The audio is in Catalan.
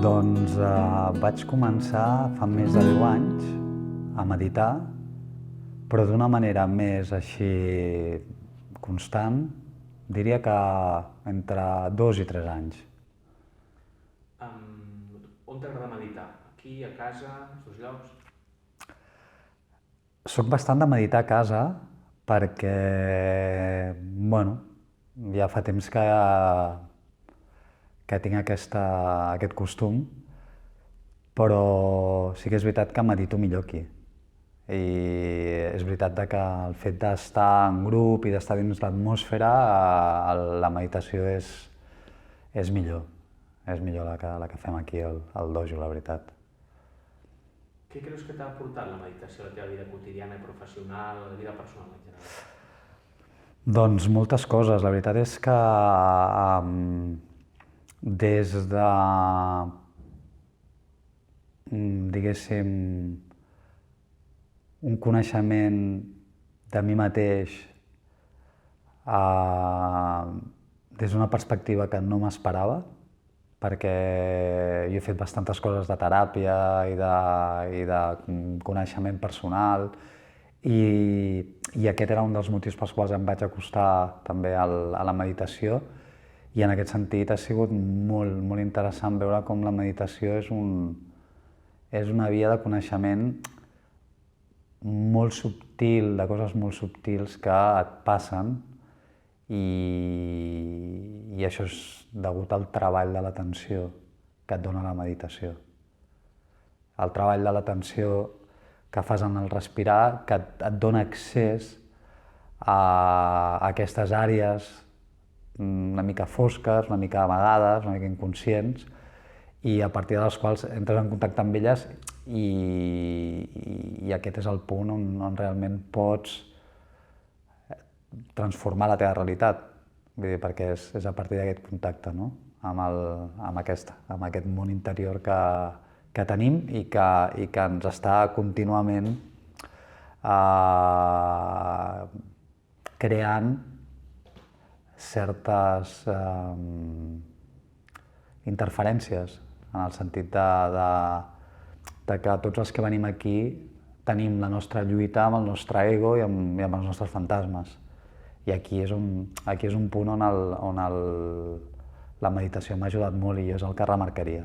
Doncs vaig començar fa més de 10 anys a meditar, però d'una manera més així constant, diria que entre 2 i 3 anys. On t'agrada meditar? Aquí, a casa, als teus llocs? Soc bastant de meditar a casa perquè, ja fa temps que tinc aquest costum, però sí que és veritat que medito millor aquí. I és veritat que el fet d'estar en grup i d'estar dins l'atmosfera, la meditació és millor. És millor la que fem aquí al dojo, la veritat. Què creus que t'ha aportat la meditació a la teva vida quotidiana i professional, a la vida personal en general? Doncs moltes coses. La veritat és que des de, diguéssim, un coneixement de mi mateix des d'una perspectiva que no m'esperava, perquè jo he fet bastantes coses de teràpia i de coneixement personal i aquest era un dels motius pels quals em vaig acostar també a la meditació i en aquest sentit ha sigut molt, molt interessant veure com la meditació és una via de coneixement molt subtil, de coses molt subtils que et passen i això és degut al treball de l'atenció que et dona la meditació. El treball de l'atenció que fas en el respirar, que et dona accés a aquestes àrees una mica fosques, una mica amagades, una mica inconscients, i a partir de les quals entres en contacte amb elles i aquest és el punt on realment pots transformar la teva realitat, vull dir, perquè és a partir d'aquest contacte, no? amb aquest món interior que tenim i que ens està contínuament creant certes interferències, en el sentit de que tots els que venim aquí tenim la nostra lluita amb el nostre ego i amb els nostres fantasmes. I aquí és un punt on la meditació m'ha ajudat molt i és el que remarcaria.